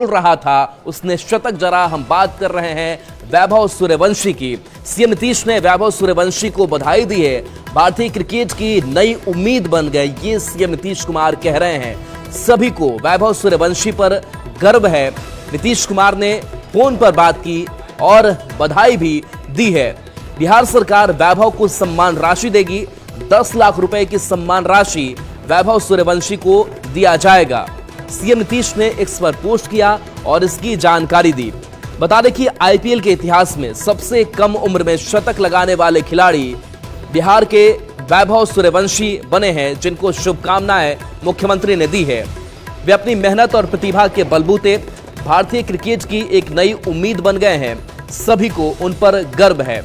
रहा था उसने शतक जड़ा। हम बात कर रहे हैं वैभव सूर्यवंशी की। सीएम नीतीश ने वैभव सूर्यवंशी को बधाई दी है। भारतीय क्रिकेट की नई उम्मीद बन गए, ये सीएम नीतीश कुमार कह रहे हैं। सभी को वैभव सूर्यवंशी पर गर्व है। नीतीश कुमार ने फोन पर बात की और बधाई भी दी है। बिहार सरकार वैभव को सम्मान राशि देगी। 10 लाख रुपए की सम्मान राशि वैभव सूर्यवंशी को दिया जाएगा। सीएम नीतीश ने एक्स पर पोस्ट किया और इसकी जानकारी दी। बता दें कि आईपीएल के इतिहास में सबसे कम उम्र में शतक लगाने वाले खिलाड़ी बिहार के वैभव सूर्यवंशी बने हैं, जिनको शुभकामनाएं मुख्यमंत्री ने दी है। वे अपनी मेहनत और प्रतिभा के बलबूते भारतीय क्रिकेट की एक नई उम्मीद बन गए हैं। सभी को उन पर गर्व है।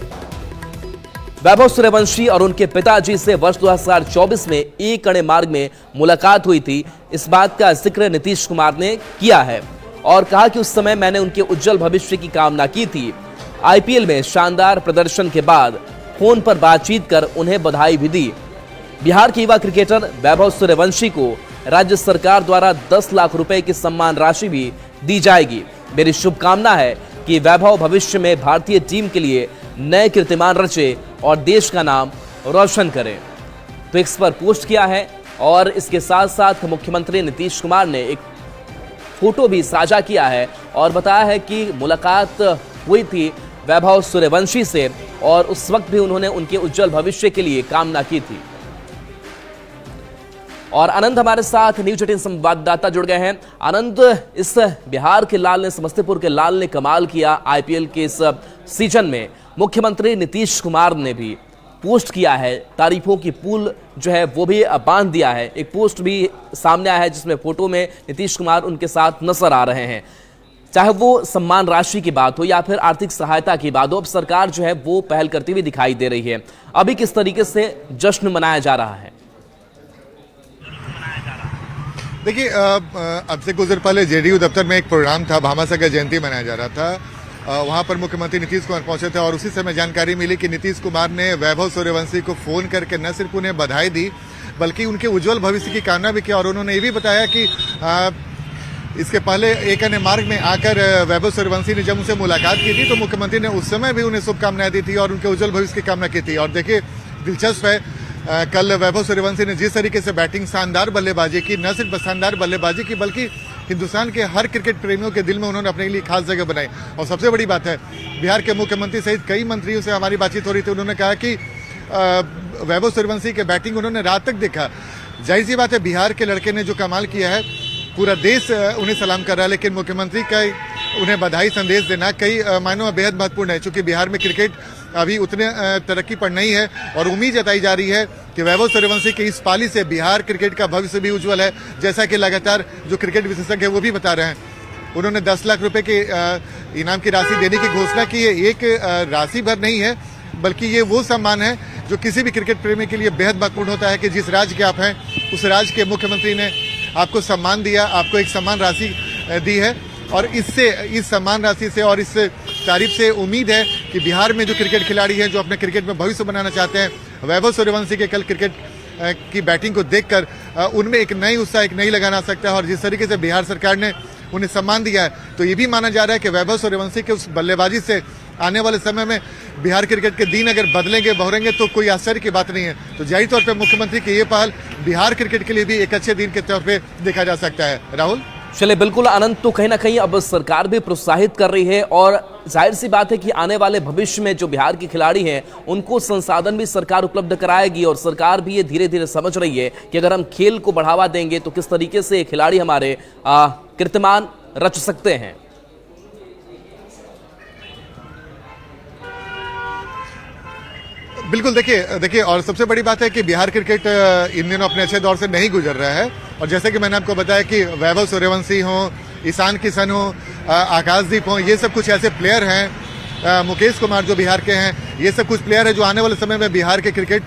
वैभव सूर्यवंशी और उनके पिताजी से वर्ष 2024 में एक अणे मार्ग में मुलाकात हुई थी। इस बात का जिक्र नीतीश कुमार ने किया है और कहा कि उस समय मैंने उनके उज्जवल भविष्य की कामना की थी। आईपीएल में शानदार प्रदर्शन के बाद फोन पर बातचीत कर उन्हें बधाई भी दी। बिहार के युवा क्रिकेटर वैभव सूर्यवंशी को राज्य सरकार द्वारा 10 लाख रुपए की सम्मान राशि भी दी जाएगी। मेरी शुभकामना है कि वैभव भविष्य में भारतीय टीम के लिए नए कीर्तिमान रचे और देश का नाम रोशन करें। तो एक्स पर पोस्ट किया है और इसके साथ साथ मुख्यमंत्री नीतीश कुमार ने एक फोटो भी साझा किया है और बताया है कि मुलाकात हुई थी वैभव सूर्यवंशी से और उस वक्त भी उन्होंने उनके उज्जवल भविष्य के लिए कामना की थी। और आनंद हमारे साथ न्यूज 18 संवाददाता जुड़ गए हैं। आनंद, इस बिहार के लाल ने, समस्तीपुर के लाल ने कमाल किया आईपीएल के इस सीजन में। मुख्यमंत्री नीतीश कुमार ने भी पोस्ट किया है, तारीफों की पूल जो है वो भी बांध दिया है। एक पोस्ट भी सामने आया है जिसमें फोटो में नीतीश कुमार उनके साथ नजर आ रहे हैं। चाहे वो सम्मान राशि की बात हो या फिर आर्थिक सहायता की बात हो, अब सरकार जो है वो पहल करती हुई दिखाई दे रही है। अभी किस तरीके से जश्न मनाया जा रहा है? देखिए, अब से कुछ देर पहले जेडीयू दफ्तर में एक प्रोग्राम था, भामासागर जयंती मनाया जा रहा था। वहां पर मुख्यमंत्री नीतीश कुमार पहुंचे थे और उसी समय जानकारी मिली कि नीतीश कुमार ने वैभव सूर्यवंशी को फोन करके न सिर्फ उन्हें बधाई दी बल्कि उनके उज्जवल भविष्य की कामना भी की। और उन्होंने ये भी बताया कि इसके पहले एक अन्य मार्ग में आकर वैभव सूर्यवंशी ने जब उनसे मुलाकात की थी तो मुख्यमंत्री ने उस समय भी उन्हें शुभकामनाएं दी थी और उनके उज्जवल भविष्य की कामना की थी। और देखिए, दिलचस्प है, कल वैभव सूर्यवंशी ने जिस तरीके से बैटिंग, शानदार बल्लेबाजी की, न सिर्फ शानदार बल्लेबाजी की बल्कि हिंदुस्तान के हर क्रिकेट प्रेमियों के दिल में उन्होंने अपने लिए खास जगह बनाई। और सबसे बड़ी बात है, बिहार के मुख्यमंत्री सहित कई मंत्रियों से हमारी बातचीत हो रही थी। उन्होंने कहा कि वैभव सूर्यवंशी के बैटिंग उन्होंने रात तक देखा। जाहिर सी बात है, बिहार के लड़के ने जो कमाल किया है पूरा देश उन्हें सलाम कर रहा है, लेकिन मुख्यमंत्री का उन्हें बधाई संदेश देना कई मायनों में बेहद महत्वपूर्ण है, क्योंकि बिहार में क्रिकेट अभी उतने तरक्की पर नहीं है और उम्मीद जताई जा रही है कि वैभव सूर्यवंशी की इस पाली से बिहार क्रिकेट का भविष्य भी उज्जवल है, जैसा कि लगातार जो क्रिकेट विशेषज्ञ है वो भी बता रहे हैं। उन्होंने 10 लाख रुपए के इनाम की राशि देने की घोषणा की है। एक राशि भर नहीं है बल्कि ये वो सम्मान है जो किसी भी क्रिकेट प्रेमी के लिए बेहद महत्वपूर्ण होता है कि जिस राज्य के आप हैं उस राज्य के मुख्यमंत्री ने आपको सम्मान दिया, आपको एक सम्मान राशि दी है। और इससे, इस सम्मान राशि से और इस तारीफ से उम्मीद है कि बिहार में जो क्रिकेट खिलाड़ी हैं जो अपने क्रिकेट में भविष्य बनाना चाहते हैं, वैभव सूर्यवंशी के कल क्रिकेट की बैटिंग को देखकर उनमें एक नई उत्साह, एक नई लगन आ सकता है। और जिस तरीके से बिहार सरकार ने उन्हें सम्मान दिया है तो ये भी माना जा रहा है कि वैभव सूर्यवंशी के उस बल्लेबाजी से आने वाले समय में बिहार क्रिकेट के दिन अगर बदलेंगे, बहुरेंगे तो कोई आश्चर्य की बात नहीं है। तो जाहिर तौर पर मुख्यमंत्री की ये पहल बिहार क्रिकेट के लिए भी एक अच्छे दिन के तौर पर देखा जा सकता है। राहुल, चले, बिल्कुल आनंद, तो कहीं ना कहीं अब सरकार भी प्रोत्साहित कर रही है और जाहिर सी बात है कि आने वाले भविष्य में जो बिहार के खिलाड़ी हैं उनको संसाधन भी सरकार उपलब्ध कराएगी। और सरकार भी ये धीरे धीरे समझ रही है कि अगर हम खेल को बढ़ावा देंगे तो किस तरीके से खिलाड़ी हमारे कीर्तिमान रच सकते हैं। बिल्कुल, देखिए और सबसे बड़ी बात है कि बिहार क्रिकेट इन दिनों अपने अच्छे दौर से नहीं गुजर रहा है। और जैसे कि मैंने आपको बताया कि वैभव सूर्यवंशी हो, ईशान किशन हो, आकाशदीप हो, ये सब कुछ ऐसे प्लेयर हैं, मुकेश कुमार जो बिहार के हैं, ये सब कुछ प्लेयर हैं जो आने वाले समय में बिहार के क्रिकेट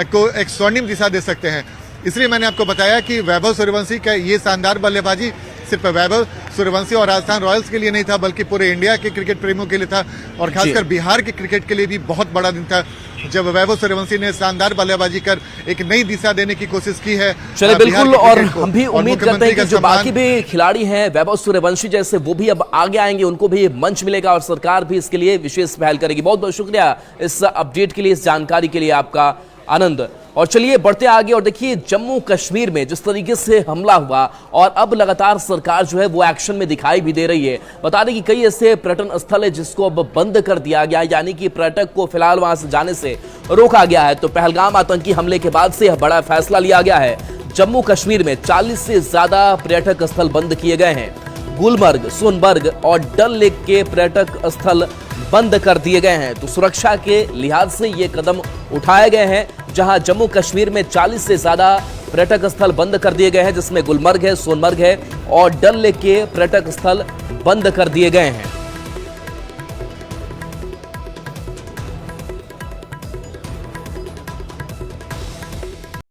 को एक स्वर्णिम दिशा दे सकते हैं। इसलिए मैंने आपको बताया कि वैभव सूर्यवंशी का ये शानदार बल्लेबाजी सिर्फ वैभव सूर्यवंशी और राजस्थान रॉयल्स के लिए नहीं था, बल्कि पूरे इंडिया के क्रिकेट प्रेमियों के लिए था और खासकर बिहार के क्रिकेट के लिए भी बहुत बड़ा दिन था जब वैभव सूर्यवंशी ने शानदार बल्लेबाजी कर एक नई दिशा देने की कोशिश की है। चलिए बिल्कुल, और हम भी उम्मीद करते हैं कि जो बाकी भी खिलाड़ी हैं वैभव सूर्यवंशी जैसे, वो भी अब आगे आएंगे, उनको भी मंच मिलेगा और सरकार भी इसके लिए विशेष पहल करेगी। बहुत बहुत शुक्रिया इस अपडेट के लिए, इस जानकारी के लिए आपका आनंद। और चलिए बढ़ते आगे और देखिए जम्मू कश्मीर में जिस तरीके से हमला हुआ और अब लगातार सरकार जो है वो एक्शन में दिखाई भी दे रही है। बता दें कि कई ऐसे पर्यटन स्थल है जिसको अब बंद कर दिया गया, यानी कि पर्यटक को फिलहाल वहां से जाने से रोका गया है। तो पहलगाम आतंकी हमले के बाद से यह बड़ा फैसला लिया गया है। जम्मू कश्मीर में 40 से ज्यादा पर्यटक स्थल बंद किए गए हैं। गुलमर्ग, सोनबर्ग और डल लेक के पर्यटक स्थल बंद कर दिए गए हैं। तो सुरक्षा के लिहाज से ये कदम उठाए गए हैं, जहां जम्मू कश्मीर में 40 से ज्यादा पर्यटक स्थल बंद कर दिए गए हैं, जिसमें गुलमर्ग है, सोनमर्ग है और डल लेक के पर्यटक स्थल बंद कर दिए गए हैं।